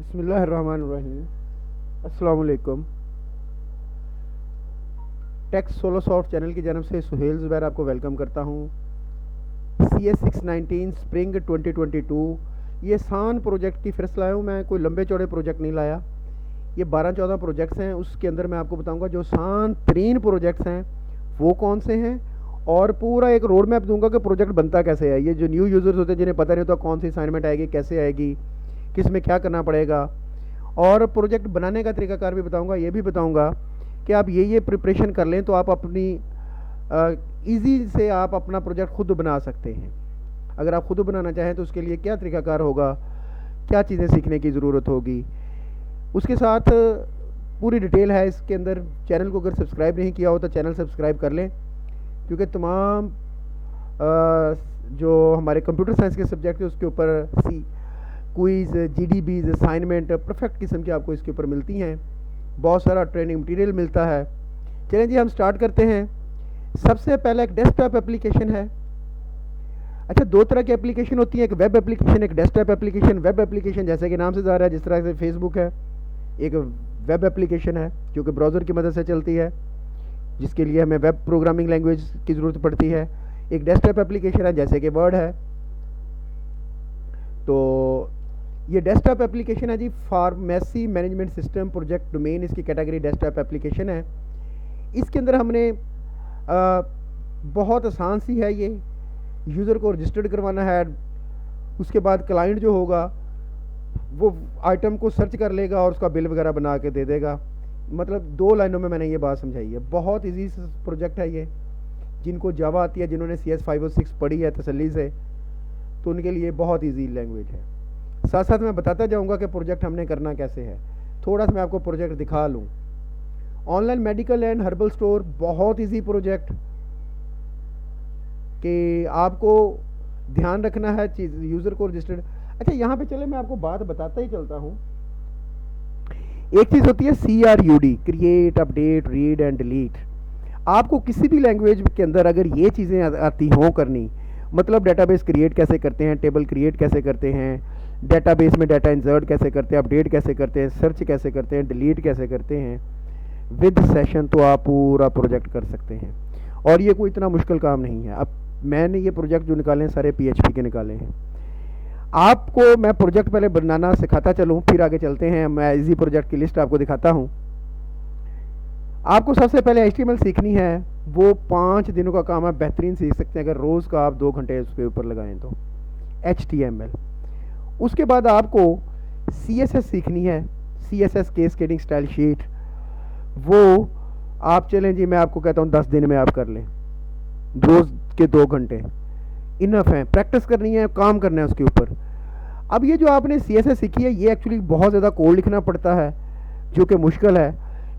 बिस्मिल्लाहिर्रहमानिर्रहीम। अस्सलाम वालेकुम। टेक्स सोलो सॉफ्ट चैनल की जानब से सुहेल ज़ुबैर आपको वेलकम करता हूँ। CS619 स्प्रिंग 2022 ये सान प्रोजेक्ट की फ़हरिस्त लाया हूँ। मैं कोई लंबे चौड़े प्रोजेक्ट नहीं लाया। ये 12-14 प्रोजेक्ट्स हैं, उसके अंदर मैं आपको बताऊँगा जो सान तरीन प्रोजेक्ट्स हैं वो कौन से हैं, और पूरा एक रोड मैप दूंगा कि प्रोजेक्ट बनता कैसे है। ये जो न्यू यूज़र्स होते हैं जिन्हें पता नहीं होता कौन सी असाइनमेंट आएगी, कैसे आएगी, किस में क्या करना पड़ेगा, और प्रोजेक्ट बनाने का तरीकाकार भी बताऊंगा। ये भी बताऊंगा कि आप ये प्रिपरेशन कर लें तो आप अपनी इजी से आप अपना प्रोजेक्ट खुद बना सकते हैं। अगर आप खुद बनाना चाहें तो उसके लिए क्या तरीकाकार होगा, क्या चीज़ें सीखने की ज़रूरत होगी, उसके साथ पूरी डिटेल है इसके अंदर। चैनल को अगर सब्सक्राइब नहीं किया हो तो चैनल सब्सक्राइब कर लें, क्योंकि तमाम जो हमारे कंप्यूटर साइंस के सब्जेक्ट है उसके ऊपर क्विज़, GDBs, असाइनमेंट परफेक्ट किस्म की आपको इसके ऊपर मिलती हैं। बहुत सारा ट्रेनिंग मटेरियल मिलता है। चलें जी, हम स्टार्ट करते हैं। सबसे पहले एक डेस्कटॉप एप्लीकेशन है। अच्छा, दो तरह की एप्लीकेशन होती है, एक वेब एप्लीकेशन, एक डेस्कटॉप एप्लीकेशन। वेब एप्लीकेशन जैसे कि नाम से ज़ाहिर है, जिस तरह से फेसबुक है, एक वेब एप्लीकेशन है जो कि ब्राउज़र की मदद से चलती है, जिसके लिए हमें वेब प्रोग्रामिंग लैंग्वेज की ज़रूरत पड़ती है। एक डेस्कटॉप एप्लीकेशन है जैसे कि वर्ड है। तो ये डेस्कटॉप एप्लीकेशन है जी, pharmacy management system project domain, इसकी कैटेगरी डेस्कटॉप एप्लीकेशन है। इसके अंदर हमने बहुत आसान सी है, ये यूज़र को रजिस्टर्ड करवाना है। उसके बाद क्लाइंट जो होगा वो आइटम को सर्च कर लेगा और उसका बिल वगैरह बना के दे देगा। मतलब 2 लाइनों में मैंने ये बात समझाई है। बहुत इजी प्रोजेक्ट है ये। जिनको जावा आती है, जिन्होंने CS506 पढ़ी है तसल्ली से, तो उनके लिए बहुत इजी लैंग्वेज है। साथ साथ मैं बताता जाऊंगा कि प्रोजेक्ट हमने करना कैसे है। थोड़ा सा मैं आपको प्रोजेक्ट दिखा लूँ। Online medical and herbal store, बहुत इजी प्रोजेक्ट कि आपको ध्यान रखना है चीज़ यूज़र को रजिस्टर्ड। अच्छा, यहाँ पे चले मैं आपको बात बताता ही चलता हूँ। एक चीज़ होती है CRUD, create, update, read and delete. आपको किसी भी लैंग्वेज के अंदर अगर ये चीज़ें आती हों करनी, मतलब डेटाबेस क्रिएट कैसे करते हैं, टेबल क्रिएट कैसे करते हैं, डेटाबेस में डाटा इंसर्ट कैसे करते हैं, अपडेट कैसे करते हैं, सर्च कैसे करते हैं, डिलीट कैसे करते हैं, विद सेशन, तो आप पूरा प्रोजेक्ट कर सकते हैं। और ये कोई इतना मुश्किल काम नहीं है। अब मैंने ये प्रोजेक्ट जो निकाले हैं सारे PHP के निकाले हैं। आपको मैं प्रोजेक्ट पहले बनाना सिखाता चलूँ, फिर आगे चलते हैं। मैं इजी प्रोजेक्ट की लिस्ट आपको दिखाता हूँ। आपको सबसे पहले HTML सीखनी है। वो 5 दिनों का काम है, बेहतरीन सीख सकते हैं अगर रोज़ का आप 2 घंटे उसके ऊपर लगाएं तो। HTML। उसके बाद आपको CSS सीखनी है। CSS कैस्केडिंग स्टाइल शीट, वो आप चलें जी, मैं आपको कहता हूँ 10 दिन में आप कर लें। रोज़ के 2 घंटे इनफ है। प्रैक्टिस करनी है, काम करना है उसके ऊपर। अब ये जो आपने CSS सीखी है, ये एक्चुअली बहुत ज़्यादा कोड लिखना पड़ता है, जो कि मुश्किल है।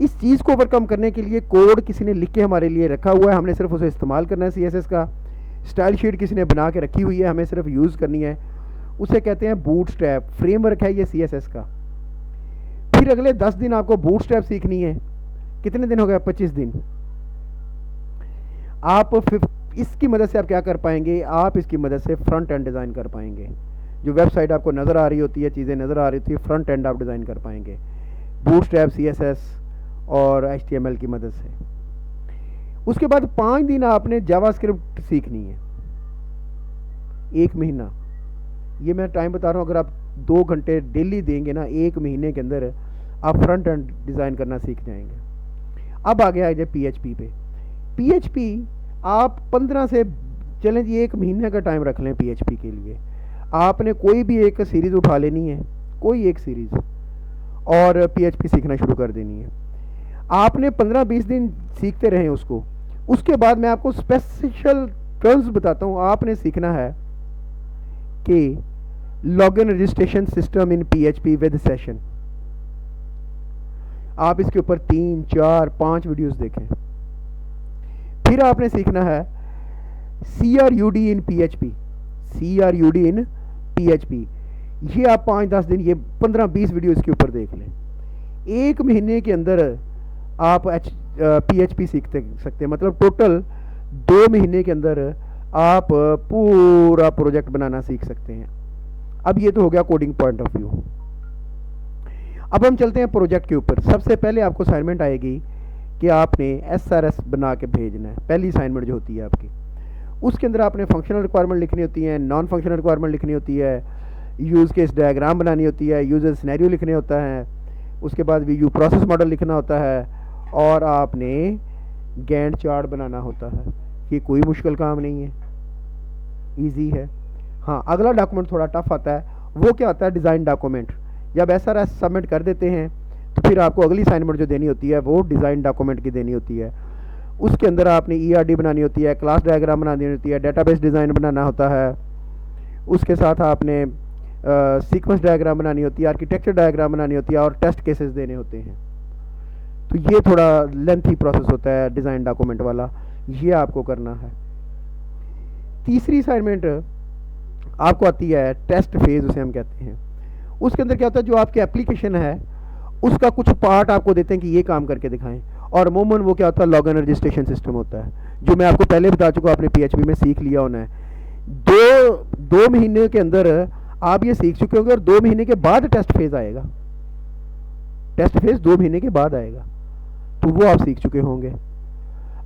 इस चीज़ को ओवरकम करने के लिए कोड किसी ने लिख के हमारे लिए रखा हुआ है, हमने सिर्फ उसे इस्तेमाल करना है। CSS का स्टाइल शीट किसी ने बना के रखी हुई है, हमें सिर्फ यूज़ करनी है। उसे कहते हैं बूटस्ट्रैप, फ्रेमवर्क है ये CSS का। फिर अगले 10 दिन आपको बूटस्ट्रैप सीखनी है। कितने दिन हो गए? 25 दिन। आप इसकी मदद से आप क्या कर पाएंगे? आप इसकी मदद से फ्रंट एंड डिज़ाइन कर पाएंगे। जो वेबसाइट आपको नज़र आ रही होती है, चीज़ें नज़र आ रही होती है, फ्रंट एंड आप डिज़ाइन कर पाएंगे बूटस्ट्रैप, CSS और HTML की मदद से। उसके बाद 5 दिन आपने जावास्क्रिप्ट सीखनी है। 1 महीना, ये मैं टाइम बता रहा हूँ। अगर आप 2 घंटे डेली देंगे ना, 1 महीने के अंदर आप फ्रंट एंड डिज़ाइन करना सीख जाएंगे। अब आ गया है PHP पे। PHP आप 15 से चलें जी 1 महीने का टाइम रख लें PHP के लिए। आपने कोई भी एक सीरीज़ उठा लेनी है, कोई एक सीरीज़, और PHP सीखना शुरू कर देनी है। आपने 15-20 दिन सीखते रहें उसको। उसके बाद मैं आपको स्पेशल टर्म्स बताता हूँ। आपने सीखना है कि login registration system in PHP with session. आप इसके ऊपर 3, 4, 5 वीडियोस देखें। फिर आपने सीखना है CRUD इन PHP, CRUD इन PHP। ये आप 5-10 दिन, ये 15-20 वीडियो इसके ऊपर देख लें। 1 महीने के अंदर आप PHP सीख सकते हैं। मतलब टोटल 2 महीने के अंदर आप पूरा प्रोजेक्ट बनाना सीख सकते हैं। अब ये तो हो गया कोडिंग पॉइंट ऑफ व्यू। अब हम चलते हैं प्रोजेक्ट के ऊपर। सबसे पहले आपको असाइनमेंट आएगी कि आपने SRS बना के भेजना है, पहली असाइनमेंट जो होती है आपकी। उसके अंदर आपने फंक्शनल रिक्वायरमेंट लिखनी होती है, नॉन फंक्शनल रिक्वायरमेंट लिखनी होती है, यूज़ केस डायग्राम बनानी होती है, यूज़र सिनेरियो लिखने होता है, उसके बाद वीयू प्रोसेस मॉडल लिखना होता है, और आपने गैंट चार्ट बनाना होता है। ये कोई मुश्किल काम नहीं है, ईजी है। हाँ, अगला डॉक्यूमेंट थोड़ा टफ आता है, वो क्या होता है, डिज़ाइन डॉक्यूमेंट। जब SRS सबमिट कर देते हैं तो फिर आपको अगली असाइनमेंट जो देनी होती है वो डिज़ाइन डॉक्यूमेंट की देनी होती है। उसके अंदर आपने ERD बनानी होती है, क्लास डायग्राम बनानी होती है, डेटाबेस डिज़ाइन बनाना होता है, उसके साथ आपने सीक्वेंस डायग्राम बनानी होती है, आर्किटेक्चर डायग्राम बनानी होती है, और टेस्ट केसेस देने होते हैं। तो ये थोड़ा लेंथी प्रोसेस होता है डिज़ाइन डॉक्यूमेंट वाला, ये आपको करना है। तीसरी असाइनमेंट आपको आती है टेस्ट फेज़, उसे हम कहते हैं। उसके अंदर क्या होता है, जो आपकी एप्लीकेशन है उसका कुछ पार्ट आपको देते हैं कि ये काम करके दिखाएं, और अमूमन वो क्या होता है, लॉगिन रजिस्ट्रेशन सिस्टम होता है, जो मैं आपको पहले बता चुका, आपने PHP में सीख लिया होना है। दो महीने के अंदर आप ये सीख चुके होंगे, और 2 महीने के बाद टेस्ट फेज़ आएगा। टेस्ट फेज़ 2 महीने के बाद आएगा, तो वो आप सीख चुके होंगे।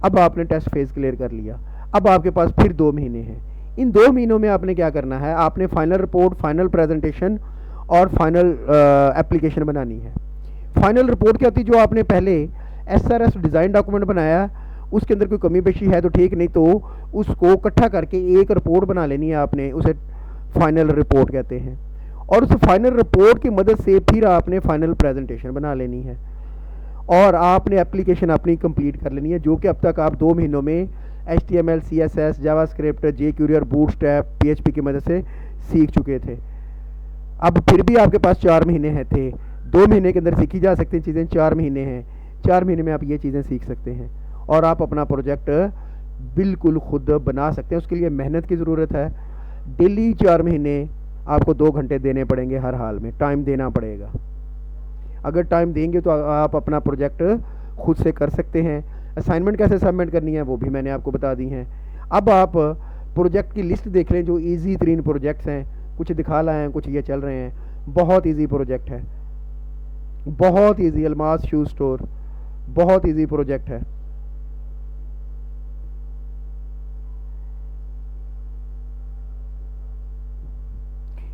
अब आपने टेस्ट फेज़ क्लियर कर लिया, अब आपके पास फिर 2 महीने हैं। इन 2 महीनों में आपने क्या करना है, आपने फाइनल रिपोर्ट, फाइनल प्रेजेंटेशन और फाइनल एप्लीकेशन बनानी है। फाइनल रिपोर्ट क्या होती है, जो आपने पहले SRS डिज़ाइन डॉक्यूमेंट बनाया, उसके अंदर कोई कमी पेशी है तो ठीक, नहीं तो उसको इकट्ठा करके एक रिपोर्ट बना लेनी है आपने, उसे फाइनल रिपोर्ट कहते हैं। और उस फाइनल रिपोर्ट की मदद से फिर आपने फाइनल प्रेजेंटेशन बना लेनी है, और आपने एप्लीकेशन अपनी कंप्लीट कर लेनी है, जो कि अब तक आप 2 महीनों में HTML, CSS, जावास्क्रिप्ट, jQuery और बूटस्ट्रैप, PHP की मदद से सीख चुके थे। अब फिर भी आपके पास 4 महीने हैं थे, 2 महीने के अंदर सीखी जा सकती हैं चीज़ें, 4 महीने हैं, 4 महीने में आप ये चीज़ें सीख सकते हैं, और आप अपना प्रोजेक्ट बिल्कुल खुद बना सकते हैं। उसके लिए मेहनत की ज़रूरत है। डेली 4 महीने आपको 2 घंटे देने पड़ेंगे, हर हाल में टाइम देना पड़ेगा। अगर टाइम देंगे तो आप अपना प्रोजेक्ट खुद से कर सकते हैं। असाइनमेंट कैसे सबमिट करनी है वो भी मैंने आपको बता दी हैं। अब आप प्रोजेक्ट की लिस्ट देख लें, जो ईजी 3 प्रोजेक्ट्स हैं, कुछ दिखा लाए हैं, कुछ ये चल रहे हैं। बहुत ईजी प्रोजेक्ट है, बहुत ईजी। अलमास शू स्टोर बहुत ईजी प्रोजेक्ट है।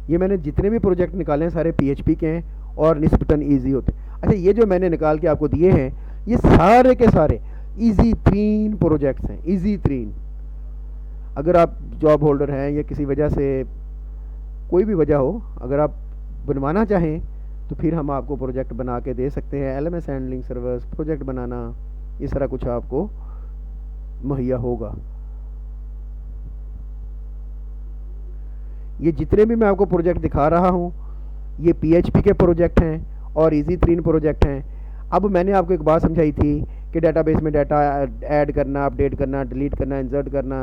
ये मैंने जितने भी प्रोजेक्ट निकाले हैं सारे PHP के हैं और निस्बतन ईजी होते हैं। अच्छा, ये जो मैंने निकाल के आपको दिए हैं ये सारे के सारे ईजी 3 प्रोजेक्ट्स हैं, ईजी 3। अगर आप जॉब होल्डर हैं या किसी वजह से, कोई भी वजह हो, अगर आप बनवाना चाहें तो फिर हम आपको प्रोजेक्ट बना के दे सकते हैं। LMS हैंडलिंग सर्वर्स, प्रोजेक्ट बनाना, ये सारा कुछ आपको मुहैया होगा। ये जितने भी मैं आपको प्रोजेक्ट दिखा रहा हूँ ये PHP के प्रोजेक्ट हैं और ईजी 3 प्रोजेक्ट हैं। अब मैंने आपको एक बात समझाई थी कि डेटाबेस में डाटा ऐड करना, अपडेट करना, डिलीट करना, इंसर्ट करना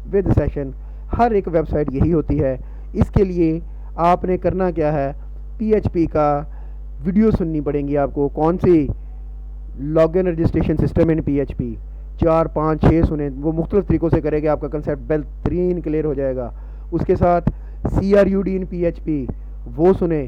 विद सेशन, हर एक वेबसाइट यही होती है। इसके लिए आपने करना क्या है, PHP का वीडियो सुननी पड़ेंगी आपको। कौन सी, login registration system in PHP, 4, 5, 6 सुने, वो मुख्तलिफ तरीक़ों से करेंगे, आपका कंसेप्ट बेहतरीन क्लियर हो जाएगा। उसके साथ CRUD इन PHP वो सुने,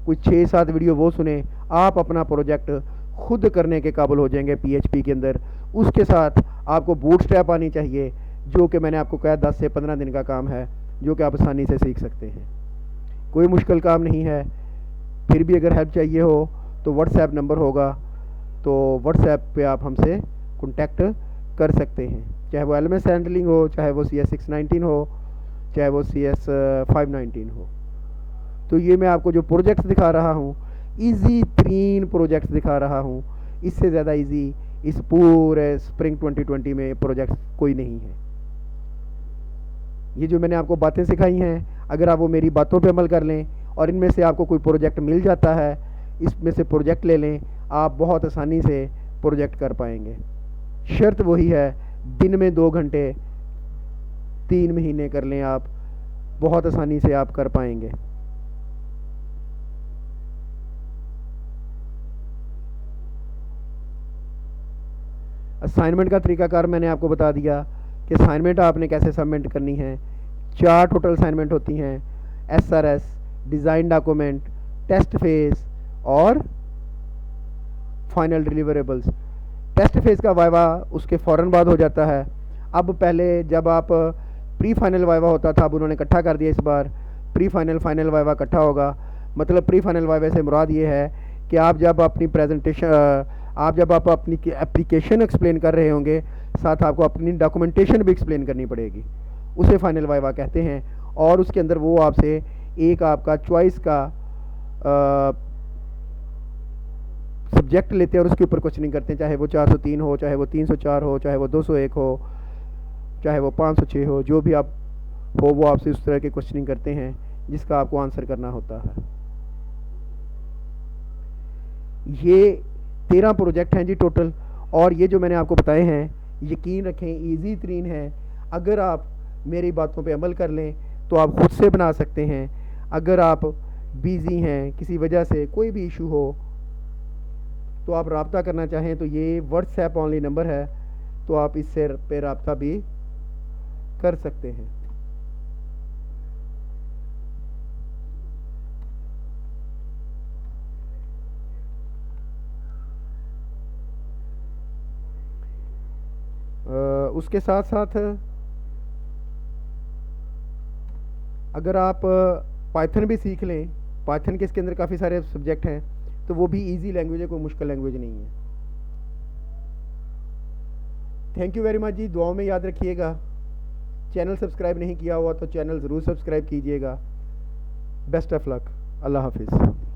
कुछ 6-7 वीडियो वो सुने, आप अपना प्रोजेक्ट खुद करने के काबिल हो जाएंगे PHP के अंदर। उसके साथ आपको बूटस्ट्रैप आनी चाहिए, जो कि मैंने आपको कहा 10 से 15 दिन का काम है, जो कि आप आसानी से सीख सकते हैं। कोई मुश्किल काम नहीं है। फिर भी अगर हेल्प चाहिए हो तो WhatsApp नंबर होगा, तो WhatsApp पे आप हमसे कॉन्टैक्ट कर सकते हैं, चाहे वो LMS हैंडलिंग हो, चाहे वो CS 619 हो, चाहे वो CS 519 हो। तो ये मैं आपको जो प्रोजेक्ट्स दिखा रहा हूँ, ईजी 3 प्रोजेक्ट्स दिखा रहा हूँ। इससे ज़्यादा ईजी इस पूरे स्प्रिंग 2020 में प्रोजेक्ट्स कोई नहीं है। ये जो मैंने आपको बातें सिखाई हैं, अगर आप वो मेरी बातों पे अमल कर लें और इनमें से आपको कोई प्रोजेक्ट मिल जाता है, इसमें से प्रोजेक्ट ले लें, आप बहुत आसानी से प्रोजेक्ट कर पाएंगे। शर्त वही है, दिन में 2 घंटे 3 महीने कर लें, आप बहुत आसानी से आप कर पाएंगे। असाइनमेंट का तरीकाकार मैंने आपको बता दिया कि असाइनमेंट आपने कैसे सबमिट करनी है। 4 टोटल असाइनमेंट होती हैं, SRS, design document, test phase और फाइनल डिलीवरेबल्स। टेस्ट फेज़ का वाइवा उसके फ़ौरन बाद हो जाता है। अब पहले जब आप प्री फाइनल वाइवा होता था, अब उन्होंने इकट्ठा कर दिया, इस बार प्री फाइनल फाइनल वाइवा इकट्ठा होगा। मतलब प्री फाइनल वाइवा से मुराद ये है कि आप जब अपनी प्रेजेंटेशन आप जब आप अपनी एप्लीकेशन एक्सप्लेन कर रहे होंगे, साथ आपको अपनी डॉक्यूमेंटेशन भी एक्सप्लेन करनी पड़ेगी, उसे फाइनल वाइवा कहते हैं। और उसके अंदर वो आपसे एक आपका चॉइस का सब्जेक्ट लेते हैं और उसके ऊपर क्वेश्चनिंग करते हैं, चाहे वो 403 हो, चाहे वो 304 हो, चाहे वो 201 हो, चाहे वो 506 हो, जो भी आप हो वो आपसे उस तरह के क्वेश्चनिंग करते हैं जिसका आपको आंसर करना होता है। ये 13 प्रोजेक्ट हैं जी टोटल, और ये जो मैंने आपको बताए हैं यकीन रखें ईजी तरीन है। अगर आप मेरी बातों पे अमल कर लें तो आप खुद से बना सकते हैं। अगर आप बिज़ी हैं, किसी वजह से कोई भी इशू हो, तो आप रब्ता करना चाहें तो ये व्हाट्सएप ऑनली नंबर है, तो आप इससे पे रब्ता भी कर सकते हैं। उसके साथ साथ अगर आप पाइथन भी सीख लें, पाइथन के इसके अंदर काफ़ी सारे सब्जेक्ट हैं, तो वो भी इजी लैंग्वेज है, कोई मुश्किल लैंग्वेज नहीं है। थैंक यू वेरी मच जी, दुआओं में याद रखिएगा। चैनल सब्सक्राइब नहीं किया हुआ तो चैनल ज़रूर सब्सक्राइब कीजिएगा। बेस्ट ऑफ लक, अल्लाह हाफिज़।